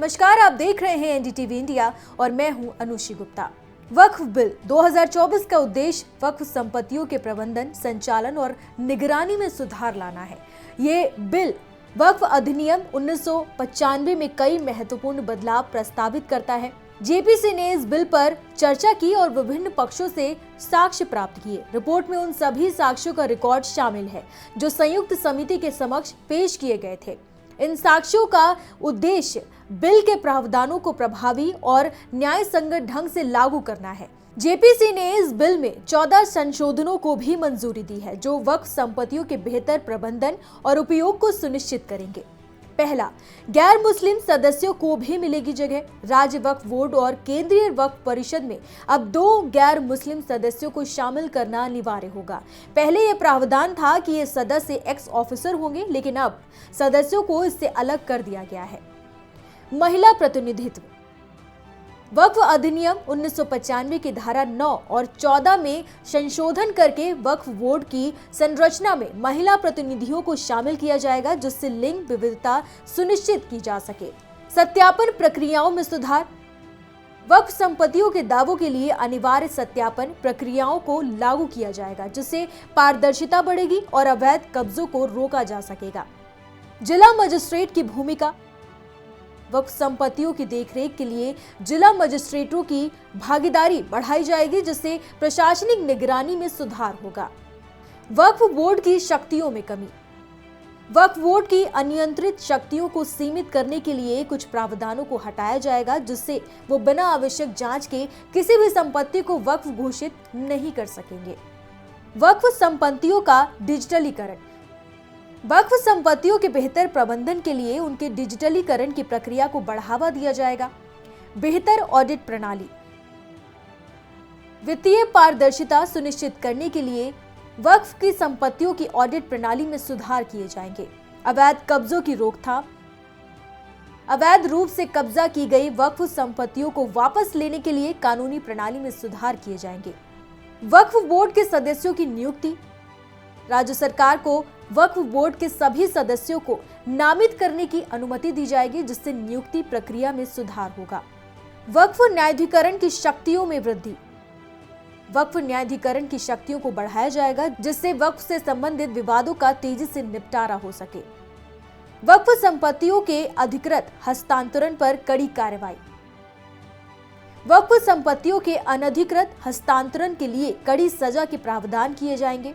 नमस्कार, आप देख रहे हैं एनडीटीवी इंडिया और मैं हूं अनुषी गुप्ता। वक्फ बिल 2024 का उद्देश्य वक्फ संपत्तियों के प्रबंधन, संचालन और निगरानी में सुधार लाना है। ये बिल वक्फ अधिनियम 1995 में कई महत्वपूर्ण बदलाव प्रस्तावित करता है। जेपीसी ने इस बिल पर चर्चा की और विभिन्न पक्षों से साक्ष्य प्राप्त किए। रिपोर्ट में उन सभी साक्ष्यों का रिकॉर्ड शामिल है जो संयुक्त समिति के समक्ष पेश किए गए थे। इन साक्ष्यों का उद्देश्य बिल के प्रावधानों को प्रभावी और न्याय संगत ढंग से लागू करना है। जेपीसी ने इस बिल में 14 संशोधनों को भी मंजूरी दी है जो वक्फ संपत्तियों के बेहतर प्रबंधन और उपयोग को सुनिश्चित करेंगे। पहला, गैर मुस्लिम सदस्यों को भी मिलेगी जगह। राज्य वक्फ बोर्ड और केंद्रीय वक्फ परिषद में अब 2 गैर मुस्लिम सदस्यों को शामिल करना अनिवार्य होगा। पहले यह प्रावधान था कि ये सदस्य एक्स ऑफिसर होंगे, लेकिन अब सदस्यों को इससे अलग कर दिया गया है। महिला प्रतिनिधित्व। वक्फ अधिनियम 1995 की धारा 9 और 14 में संशोधन करके वक्फ बोर्ड की संरचना में महिला प्रतिनिधियों को शामिल किया जाएगा, जिससे लिंग विविधता सुनिश्चित की जा सके। सत्यापन प्रक्रियाओं में सुधार। वक्फ संपत्तियों के दावों के लिए अनिवार्य सत्यापन प्रक्रियाओं को लागू किया जाएगा, जिससे पारदर्शिता बढ़ेगी और अवैध कब्जों को रोका जा सकेगा। जिला मजिस्ट्रेट की भूमिका। वक्फ संपत्तियों की देखरेख के लिए जिला मजिस्ट्रेटों की भागीदारी बढ़ाई जाएगी, जिससे प्रशासनिक निगरानी में सुधार होगा। वक्फ बोर्ड की शक्तियों में कमी। वक्फ बोर्ड की अनियंत्रित शक्तियों को सीमित करने के लिए कुछ प्रावधानों को हटाया जाएगा, जिससे वो बिना आवश्यक जांच के किसी भी संपत्ति को वक्फ घोषित नहीं कर सकेंगे। वक्फ संपत्तियों का डिजिटलीकरण। वक्फ संपत्तियों के बेहतर प्रबंधन के लिए उनके डिजिटलीकरण की प्रक्रिया को बढ़ावा दिया जाएगा। बेहतर ऑडिट प्रणाली। वित्तीय पारदर्शिता सुनिश्चित करने के लिए वक्फ की संपत्तियों की ऑडिट प्रणाली में सुधार किए जाएंगे। अवैध कब्जों की रोकथाम। अवैध रूप से कब्जा की गई वक्फ संपत्तियों को वापस लेने के लिए कानूनी प्रणाली में सुधार किए जाएंगे। वक्फ बोर्ड के सदस्यों की नियुक्ति। राज्य सरकार को वक्फ बोर्ड के सभी सदस्यों को नामित करने की अनुमति दी जाएगी, जिससे नियुक्ति प्रक्रिया में सुधार होगा। वक्फ न्यायाधिकरण की शक्तियों में वृद्धि। वक्फ न्यायाधिकरण की शक्तियों को बढ़ाया जाएगा, जिससे वक्फ से संबंधित विवादों का तेजी से निपटारा हो सके। वक्फ संपत्तियों के अधिकृत हस्तांतरण पर कड़ी कार्रवाई। वक्फ संपत्तियों के अनधिकृत हस्तांतरण के लिए कड़ी सजा के प्रावधान किए जाएंगे।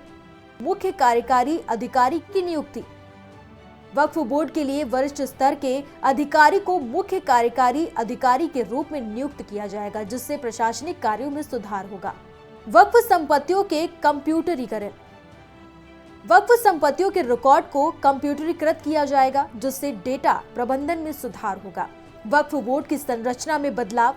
मुख्य कार्यकारी अधिकारी की नियुक्ति। वक्फ बोर्ड के लिए वरिष्ठ स्तर के अधिकारी को मुख्य कार्यकारी अधिकारी के रूप में नियुक्त किया जाएगा, जिससे प्रशासनिक कार्यों में सुधार होगा। वक्फ संपत्तियों के कंप्यूटरीकरण। वक्फ संपत्तियों के रिकॉर्ड को कंप्यूटरीकृत किया जाएगा, जिससे डेटा प्रबंधन में सुधार होगा। वक्फ बोर्ड की संरचना में बदलाव।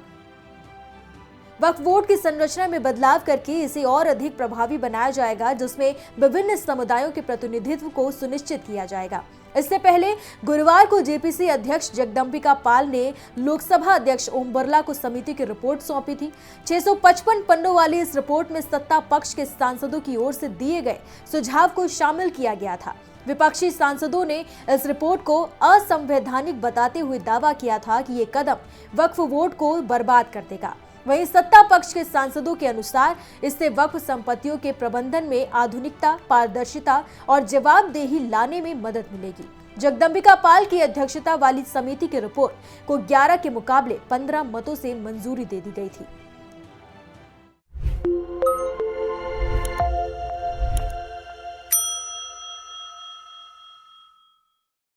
वक्फ बोर्ड की संरचना में बदलाव करके इसे और अधिक प्रभावी बनाया जाएगा, जिसमें विभिन्न समुदायों के प्रतिनिधित्व को सुनिश्चित किया जाएगा। इससे पहले गुरुवार को जेपीसी अध्यक्ष जगदम्बिका पाल ने लोकसभा अध्यक्ष ओम बिरला को समिति की रिपोर्ट सौंपी थी। 655 पन्नों वाली इस रिपोर्ट में सत्ता पक्ष के सांसदों की ओर से दिए गए सुझाव को शामिल किया गया था। विपक्षी सांसदों ने इस रिपोर्ट को असंवैधानिक बताते हुए दावा किया था कि ये कदम वक्फ बोर्ड को बर्बाद कर देगा। वहीं सत्ता पक्ष के सांसदों के अनुसार इससे वक्फ संपत्तियों के प्रबंधन में आधुनिकता, पारदर्शिता और जवाबदेही लाने में मदद मिलेगी। जगदम्बिका पाल की अध्यक्षता वाली समिति की रिपोर्ट को 11 के मुकाबले 15 मतों से मंजूरी दे दी गई थी।